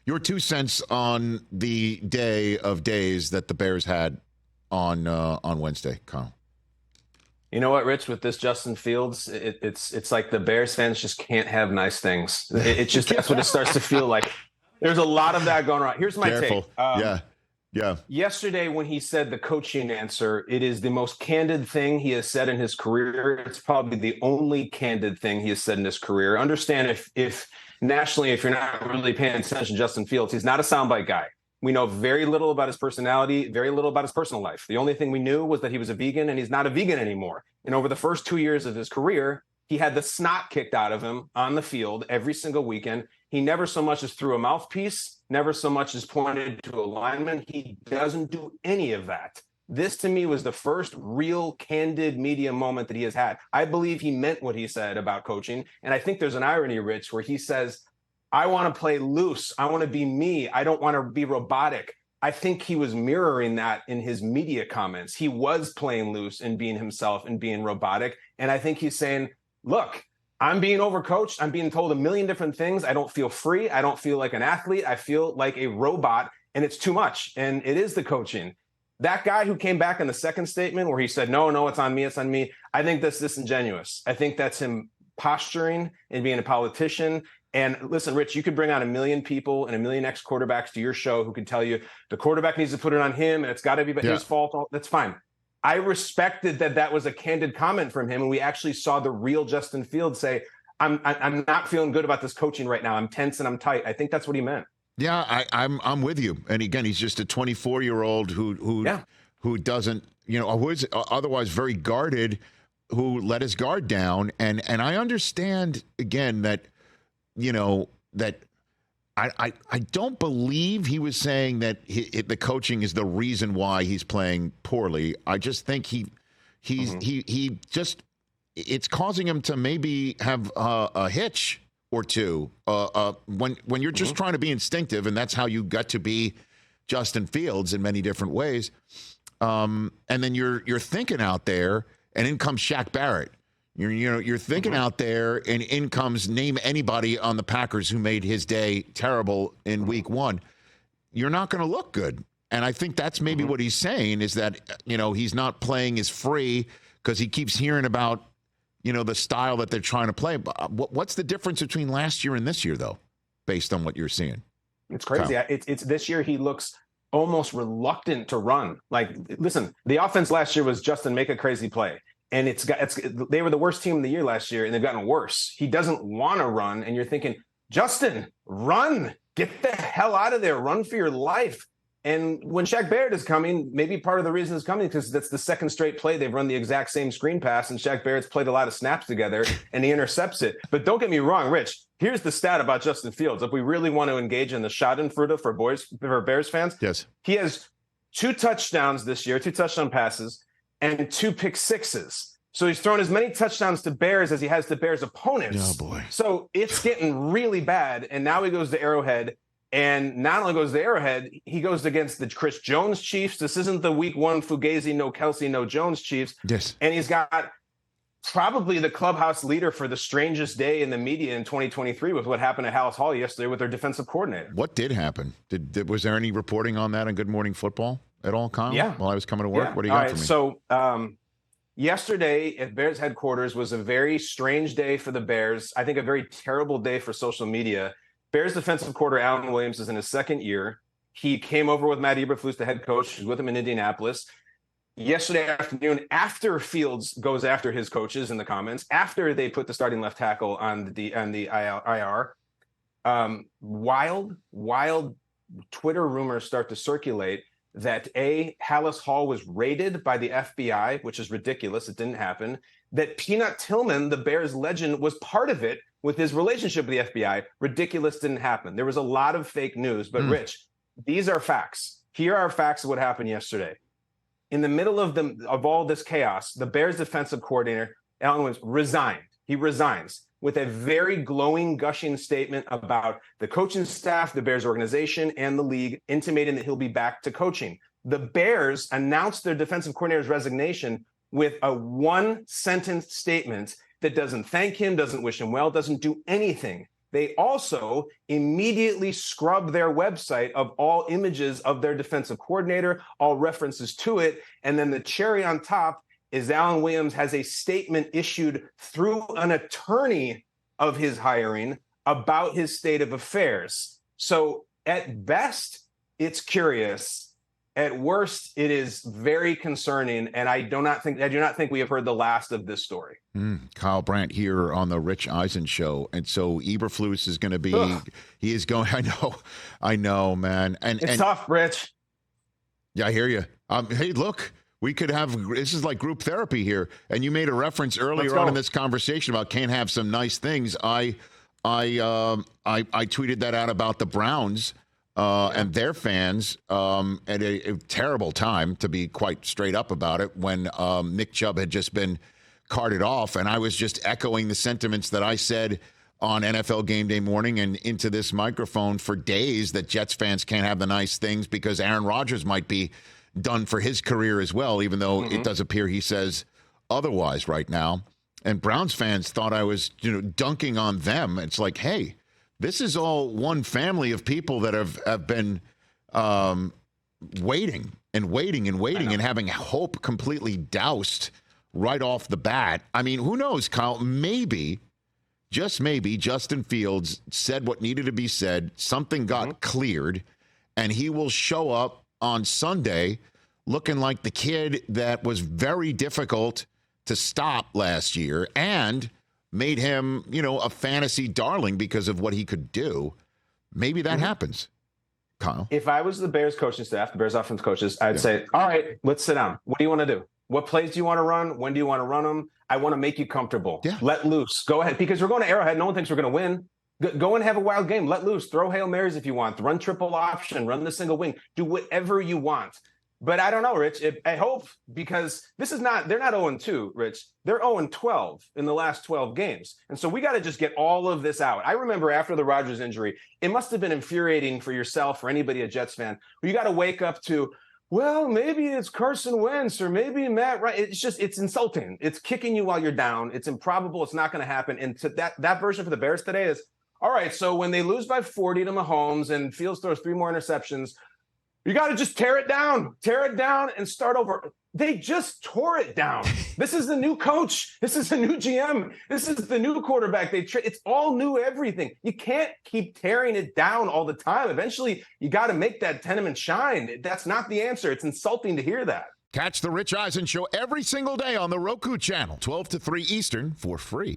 Your 2 cents on the day of days that the Bears had on Wednesday, Kyle. You know what, Rich? With this Justin Fields, it's like the Bears fans just can't have nice things. It's just that's what it starts to feel like. There's a lot of that going on. Here's my take. Yeah. Yesterday, when he said the coaching answer, it is the most candid thing he has said in his career. It's probably the only candid thing he has said in his career. Understand if nationally, if you're not really paying attention to Justin Fields, he's not a soundbite guy. We know very little about his personality, very little about his personal life. The only thing we knew was that he was a vegan, and he's not a vegan anymore. And over the first 2 years of his career, he had the snot kicked out of him on the field every single weekend. He never so much as threw a mouthpiece, never so much as pointed to a lineman. He doesn't do any of that. This, to me, was the first real candid media moment that he has had. I believe he meant what he said about coaching. And I think there's an irony, Rich, where he says, I want to play loose. I want to be me. I don't want to be robotic. I think he was mirroring that in his media comments. He was playing loose and being himself and being robotic. And I think he's saying, look, I'm being overcoached. I'm being told a million different things. I don't feel free. I don't feel like an athlete. I feel like a robot, and it's too much. And it is the coaching. That guy who came back in the second statement where he said, no, it's on me. It's on me. I think that's disingenuous. I think that's him posturing and being a politician. And listen, Rich, you could bring on a million people and a million ex-quarterbacks to your show who can tell you the quarterback needs to put it on him and it's got to be his fault. That's fine. I respected that was a candid comment from him. And we actually saw the real Justin Fields say, I'm not feeling good about this coaching right now. I'm tense and I'm tight. I think that's what he meant. Yeah, I'm with you. And again, he's just a 24-year-old who doesn't, who is otherwise very guarded, who let his guard down. And I understand, again, that, that I don't believe he was saying that the coaching is the reason why he's playing poorly. I just think he just it's causing him to maybe have a hitch or two when you're just trying to be instinctive, and that's how you got to be Justin Fields in many different ways. And then you're thinking out there, and in comes Shaq Barrett. You're thinking out there, and in comes name anybody on the Packers who made his day terrible in week one. You're not going to look good. And I think that's maybe what he's saying is that, he's not playing as free because he keeps hearing about, the style that they're trying to play. But what's the difference between last year and this year, though, based on what you're seeing? It's crazy. It's this year he looks almost reluctant to run. Like, listen, the offense last year was Justin, make a crazy play. And they were the worst team of the year last year, and they've gotten worse. He doesn't want to run, and you're thinking, Justin, run. Get the hell out of there. Run for your life. And when Shaq Barrett is coming, maybe part of the reason it's coming because that's the second straight play they've run the exact same screen pass, and Shaq Barrett's played a lot of snaps together, and he intercepts it. But don't get me wrong, Rich. Here's the stat about Justin Fields. If we really want to engage in the schadenfreude for Bears fans, yes, he has 2 touchdowns this year, 2 touchdown passes, and 2 pick sixes. So he's thrown as many touchdowns to Bears as he has to Bears opponents. Oh, boy. So it's getting really bad. And now he goes to Arrowhead. And not only goes to Arrowhead, he goes against the Chris Jones Chiefs. This isn't the week 1 Fugazi, no Kelsey, no Jones Chiefs. Yes. And he's got probably the clubhouse leader for the strangest day in the media in 2023 with what happened at Hallis Hall yesterday with their defensive coordinator. What did happen? Was there any reporting on that on Good Morning Football at all, Kyle? Yeah. While I was coming to work? Yeah. What do you got for me? So yesterday at Bears headquarters was a very strange day for the Bears. I think a very terrible day for social media. Bears defensive coordinator Alan Williams is in his second year. He came over with Matt Eberflus, the head coach. He's with him in Indianapolis. Yesterday afternoon, after Fields goes after his coaches in the comments, after they put the starting left tackle on the IR, wild Twitter rumors start to circulate that Hallis Hall was raided by the FBI, which is ridiculous. It didn't happen. That Peanut Tillman, the Bears legend, was part of it with his relationship with the FBI. Ridiculous, didn't happen. There was a lot of fake news. But Rich, these are facts. Here are facts of what happened yesterday. In the middle of all this chaos, the Bears defensive coordinator, Alan Williams, resigned. He resigns with a very glowing, gushing statement about the coaching staff, the Bears organization, and the league, intimating that he'll be back to coaching. The Bears announced their defensive coordinator's resignation with a 1-sentence statement that doesn't thank him, doesn't wish him well, doesn't do anything. They also immediately scrub their website of all images of their defensive coordinator, all references to it. And then the cherry on top is Alan Williams has a statement issued through an attorney of his hiring about his state of affairs. So at best, it's curious. At worst, it is very concerning, and I do not think we have heard the last of this story. Kyle Brandt here on the Rich Eisen Show, and so Eberflus is going to be. Ugh. He is going. I know, man. And it's tough, Rich. Yeah, I hear you. Hey, look, we could have. This is like group therapy here, and you made a reference earlier on in this conversation about can't have some nice things. I tweeted that out about the Browns. And their fans at a terrible time, to be quite straight up about it, when Nick Chubb had just been carted off. And I was just echoing the sentiments that I said on NFL Game Day morning and into this microphone for days, that Jets fans can't have the nice things because Aaron Rodgers might be done for his career as well, even though it does appear he says otherwise right now. And Browns fans thought I was, dunking on them. It's like, hey, this is all one family of people that have been waiting and having hope completely doused right off the bat. I mean, who knows, Kyle? Maybe, just maybe, Justin Fields said what needed to be said. Something got cleared, and he will show up on Sunday looking like the kid that was very difficult to stop last year and made him, a fantasy darling because of what he could do. Maybe that happens, Kyle. If I was the Bears coaching staff, the Bears offensive coaches, I'd say, all right, let's sit down. What do you want to do? What plays do you want to run? When do you want to run them? I want to make you comfortable. Yeah. Let loose. Go ahead. Because we're going to Arrowhead. No one thinks we're going to win. Go and have a wild game. Let loose. Throw Hail Marys if you want. Run triple option. Run the single wing. Do whatever you want. But I don't know, Rich. I hope, because they're not 0-2, Rich. They're 0-12 in the last 12 games. And so we got to just get all of this out. I remember after the Rodgers injury, it must have been infuriating for yourself or anybody, a Jets fan, where you got to wake up to, well, maybe it's Carson Wentz or maybe Matt Ryan. It's insulting. It's kicking you while you're down. It's improbable. It's not going to happen. And to that version for the Bears today is, all right, so when they lose by 40 to Mahomes and Fields throws 3 more interceptions, you got to just tear it down and start over. They just tore it down. This is the new coach. This is the new GM. This is the new quarterback. It's all new everything. You can't keep tearing it down all the time. Eventually, you got to make that tenement shine. That's not the answer. It's insulting to hear that. Catch the Rich Eisen Show every single day on the Roku channel, 12 to 3 Eastern, for free.